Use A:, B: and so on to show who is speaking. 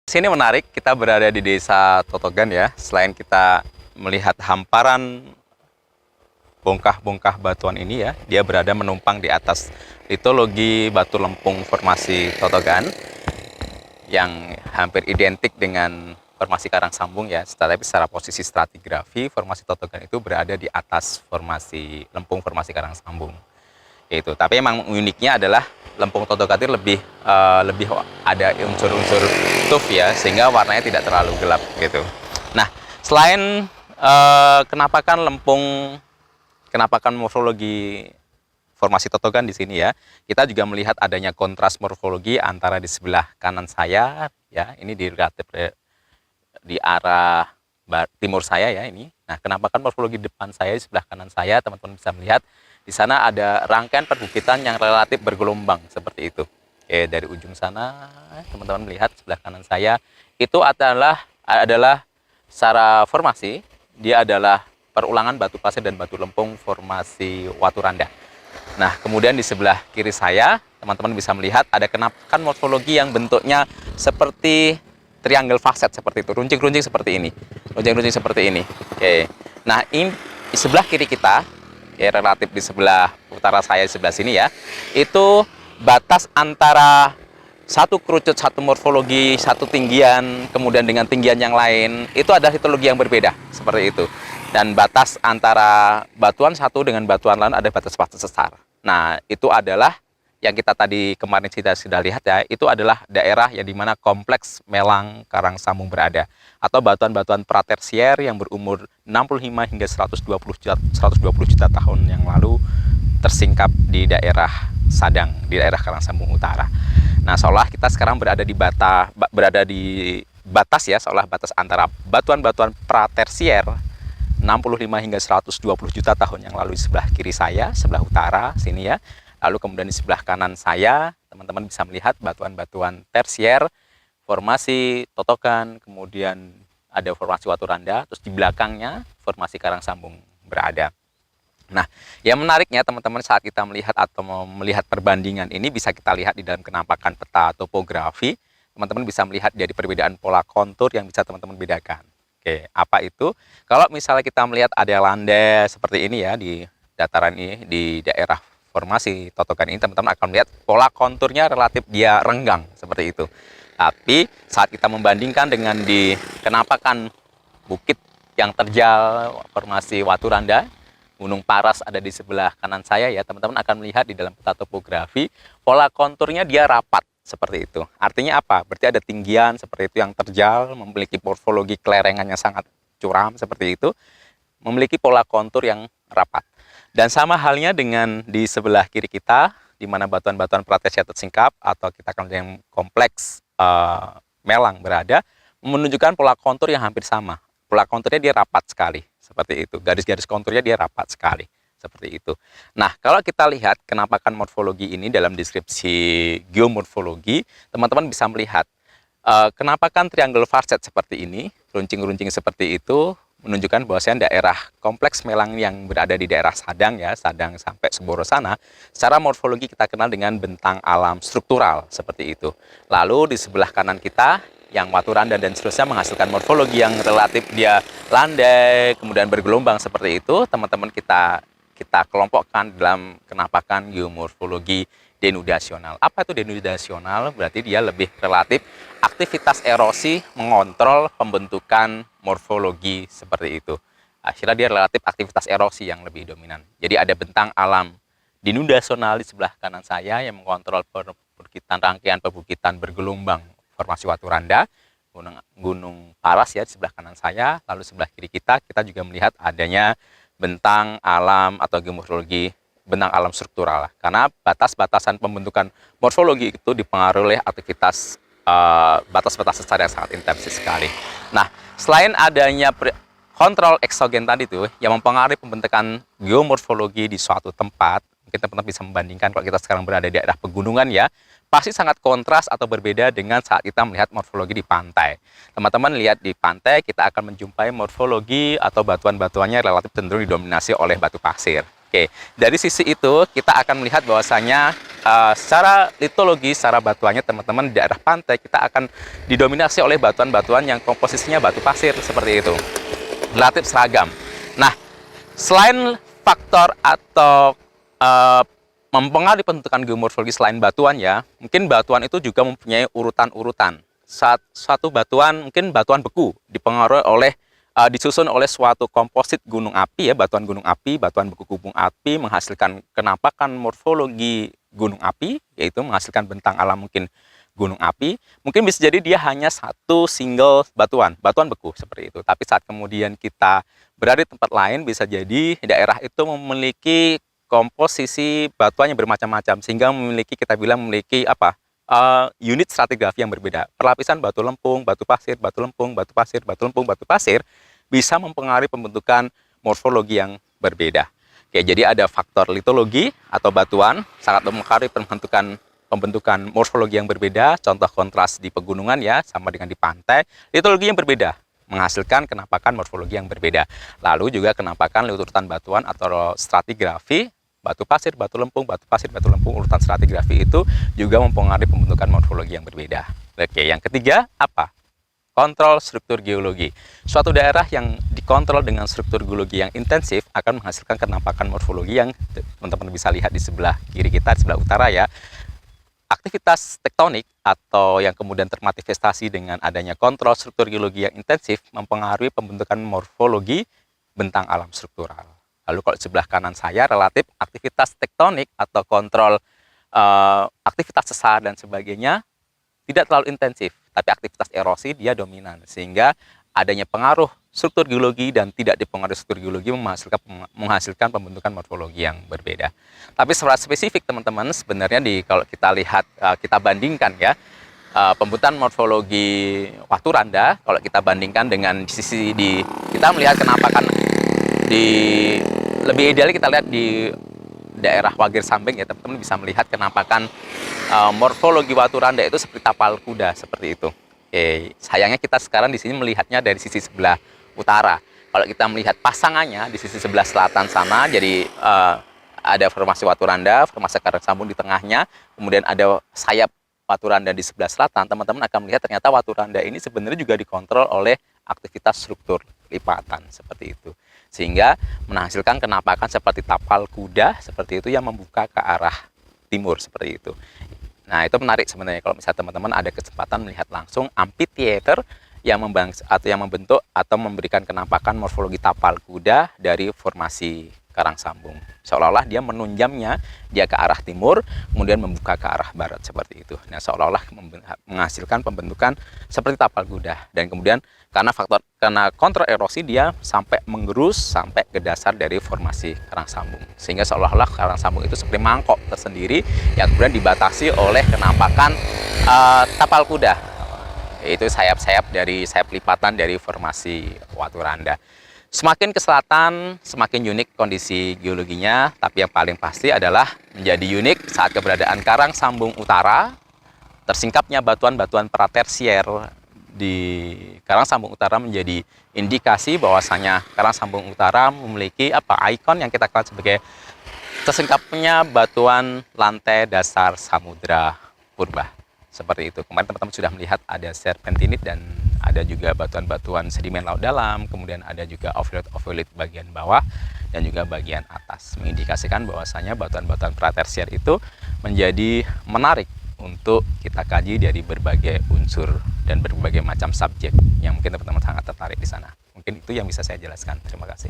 A: Sini menarik, kita berada di Desa Totogan ya. Selain kita melihat hamparan bongkah-bongkah batuan ini ya, dia berada menumpang di atas litologi batu lempung formasi Totogan yang hampir identik dengan formasi Karangsambung ya. Tetapi secara posisi stratigrafi, formasi Totogan itu berada di atas formasi lempung formasi Karangsambung. Itu. Tapi emang uniknya adalah lempung Totogan itu lebih ada unsur-unsur tuff ya, sehingga warnanya tidak terlalu gelap gitu. Nah, selain kenapakan morfologi formasi Totogan di sini ya, kita juga melihat adanya kontras morfologi antara di sebelah kanan saya ya, ini di arah timur saya ya ini. Nah, kenapakan morfologi depan saya di sebelah kanan saya, teman-teman bisa melihat di sana ada rangkaian perbukitan yang relatif bergelombang seperti itu. Oke, dari ujung sana teman-teman melihat sebelah kanan saya itu adalah secara formasi dia adalah perulangan batu pasir dan batu lempung formasi Waturanda. Nah, kemudian di sebelah kiri saya, teman-teman bisa melihat ada kenapakan morfologi yang bentuknya seperti triangle facet seperti itu, runcing-runcing seperti ini. Runcing-runcing seperti ini. Oke. Nah, ini di sebelah kiri kita, ya relatif di sebelah utara saya di sebelah sini ya, itu batas antara satu kerucut, satu morfologi, satu tinggian, kemudian dengan tinggian yang lain, itu adalah litologi yang berbeda, seperti itu. Dan batas antara batuan satu dengan batuan lain ada batas-batas sesar. Nah, itu adalah yang kita tadi kemarin sudah lihat ya, itu adalah daerah yang dimana kompleks Melang Karangsambung berada. Atau batuan-batuan pratersier yang berumur 65 hingga 120 juta tahun yang lalu tersingkap di daerah Sadang, di daerah Karangsambung Utara. Nah, seolah kita sekarang berada di batas ya, seolah batas antara batuan-batuan pratersier 65 hingga 120 juta tahun yang lalu di sebelah kiri saya, sebelah utara sini ya. Lalu kemudian di sebelah kanan saya, teman-teman bisa melihat batuan-batuan tersier, formasi Totogan, kemudian ada formasi Waturanda, terus di belakangnya formasi Karangsambung berada. Nah, yang menariknya teman-teman saat kita melihat atau melihat perbandingan ini bisa kita lihat di dalam kenampakan peta topografi, teman-teman bisa melihat dari perbedaan pola kontur yang bisa teman-teman bedakan. Oke, apa itu? Kalau misalnya kita melihat ada landai seperti ini ya di dataran ini, di daerah formasi Totogan ini, teman-teman akan melihat pola konturnya relatif dia renggang seperti itu. Tapi saat kita membandingkan dengan di kenampakan bukit yang terjal formasi Waturanda, Gunung Paras ada di sebelah kanan saya ya, teman-teman akan melihat di dalam peta topografi pola konturnya dia rapat seperti itu. Artinya apa? Berarti ada tinggian seperti itu yang terjal, memiliki morfologi kelerengannya sangat curam seperti itu, memiliki pola kontur yang rapat. Dan sama halnya dengan di sebelah kiri kita, di mana batuan-batuan pratersier tersingkap atau kita kenal dengan kompleks Melang berada, menunjukkan pola kontur yang hampir sama. Pola konturnya dia rapat sekali. Seperti itu, garis-garis konturnya dia rapat sekali, seperti itu. Nah, kalau kita lihat kenampakan morfologi ini dalam deskripsi geomorfologi, teman-teman bisa melihat kenampakan triangle facet seperti ini, runcing-runcing seperti itu, menunjukkan bahwasanya daerah kompleks Melang yang berada di daerah Sadang ya, Sadang sampai Semboro sana, secara morfologi kita kenal dengan bentang alam struktural, seperti itu. Lalu di sebelah kanan kita, yang Waturanda dan seterusnya menghasilkan morfologi yang relatif dia landai, kemudian bergelombang seperti itu, teman-teman kita kelompokkan dalam kenampakan geomorfologi denudasional. Apa itu denudasional? Berarti dia lebih relatif aktivitas erosi mengontrol pembentukan morfologi seperti itu. Akhirnya dia relatif aktivitas erosi yang lebih dominan. Jadi ada bentang alam denudasional di sebelah kanan saya yang mengontrol perbukitan, rangkaian perbukitan bergelombang formasi Waturanda, Gunung Paras ya di sebelah kanan saya, lalu sebelah kiri kita juga melihat adanya bentang alam atau geomorfologi bentang alam struktural. Karena batas-batasan pembentukan morfologi itu dipengaruhi oleh aktivitas batas-batas sesar yang sangat intensif sekali. Nah, selain adanya kontrol eksogen tadi itu yang mempengaruhi pembentukan geomorfologi di suatu tempat, mungkin teman-teman bisa membandingkan kalau kita sekarang berada di daerah pegunungan ya, pasti sangat kontras atau berbeda dengan saat kita melihat morfologi di pantai. Teman-teman lihat di pantai, kita akan menjumpai morfologi atau batuan-batuannya relatif cenderung didominasi oleh batu pasir. Oke, dari sisi itu kita akan melihat bahwasanya secara litologi, secara batuannya teman-teman, di daerah pantai kita akan didominasi oleh batuan-batuan yang komposisinya batu pasir seperti itu, relatif seragam. Nah, selain faktor atau mempengaruhi pembentukan geomorfologi selain batuan ya, mungkin batuan itu juga mempunyai urutan-urutan. Suatu batuan, mungkin batuan beku, dipengaruhi oleh disusun oleh suatu komposit gunung api ya, batuan gunung api, batuan beku gunung api menghasilkan kenampakan morfologi gunung api, yaitu menghasilkan bentang alam mungkin gunung api. Mungkin bisa jadi dia hanya satu single batuan beku seperti itu. Tapi saat kemudian kita berada di tempat lain, bisa jadi daerah itu memiliki komposisi batuan yang bermacam-macam, sehingga kita bilang memiliki unit stratigrafi yang berbeda. Perlapisan batu lempung, batu pasir, batu lempung, batu pasir, batu lempung, batu pasir bisa mempengaruhi pembentukan morfologi yang berbeda. Oke, jadi ada faktor litologi atau batuan sangat mempengaruhi pembentukan morfologi yang berbeda. Contoh kontras di pegunungan ya, sama dengan di pantai. Litologi yang berbeda menghasilkan kenampakan morfologi yang berbeda. Lalu juga kenampakan urutan batuan atau stratigrafi, batu pasir, batu lempung, batu pasir, batu lempung, urutan stratigrafi itu juga mempengaruhi pembentukan morfologi yang berbeda. Oke, yang ketiga apa? Kontrol struktur geologi. Suatu daerah yang dikontrol dengan struktur geologi yang intensif akan menghasilkan kenampakan morfologi yang teman-teman bisa lihat di sebelah kiri kita, di sebelah utara ya. Aktivitas tektonik atau yang kemudian termanifestasi dengan adanya kontrol struktur geologi yang intensif mempengaruhi pembentukan morfologi bentang alam struktural. Lalu kalau di sebelah kanan saya relatif aktivitas tektonik atau kontrol aktivitas sesar dan sebagainya tidak terlalu intensif, tapi aktivitas erosi dia dominan, sehingga adanya pengaruh struktur geologi dan tidak dipengaruhi struktur geologi menghasilkan pembentukan morfologi yang berbeda. Tapi secara spesifik teman-teman, sebenarnya kalau kita lihat, kita bandingkan ya, pembentukan morfologi Waturanda, kalau kita bandingkan dengan kita melihat kenampakan lebih ideal kita lihat di daerah Wagir Sambeng ya, teman-teman bisa melihat kenampakan morfologi Waturanda itu seperti tapal kuda seperti itu. Oke, sayangnya kita sekarang di sini melihatnya dari sisi sebelah utara. Kalau kita melihat pasangannya di sisi sebelah selatan sana, jadi ada formasi Waturanda, formasi karang sambung di tengahnya, kemudian ada sayap Waturanda di sebelah selatan. Teman-teman akan melihat ternyata Waturanda ini sebenarnya juga dikontrol oleh aktivitas struktur lipatan seperti itu, sehingga menghasilkan kenampakan seperti tapal kuda seperti itu yang membuka ke arah timur seperti itu. Nah, itu menarik sebenarnya kalau misalnya teman-teman ada kesempatan melihat langsung amphitheater yang membentuk atau memberikan kenampakan morfologi tapal kuda dari formasi karang sambung. Seolah-olah dia menunjamnya dia ke arah timur, kemudian membuka ke arah barat seperti itu. Nah, seolah-olah menghasilkan pembentukan seperti tapal kuda, dan kemudian karena kontrol erosi dia sampai menggerus sampai ke dasar dari formasi karang sambung, sehingga seolah-olah karang sambung itu seperti mangkok tersendiri yang kemudian dibatasi oleh kenampakan tapal kuda, yaitu sayap lipatan dari formasi Waturanda. Semakin ke selatan, semakin unik kondisi geologinya, tapi yang paling pasti adalah menjadi unik saat keberadaan karang sambung utara, tersingkapnya batuan-batuan pratersier di karang sambung utara menjadi indikasi bahwasanya karang sambung utara memiliki ikon yang kita kenal sebagai tersingkapnya batuan lantai dasar samudra purba. Seperti itu. Kemarin teman-teman sudah melihat ada serpentinit dan ada juga batuan-batuan sedimen laut dalam, kemudian ada juga ovolit bagian bawah dan juga bagian atas, mengindikasikan bahwasanya batuan-batuan pratersier itu menjadi menarik untuk kita kaji dari berbagai unsur dan berbagai macam subjek yang mungkin teman-teman sangat tertarik di sana. Mungkin itu yang bisa saya jelaskan. Terima kasih.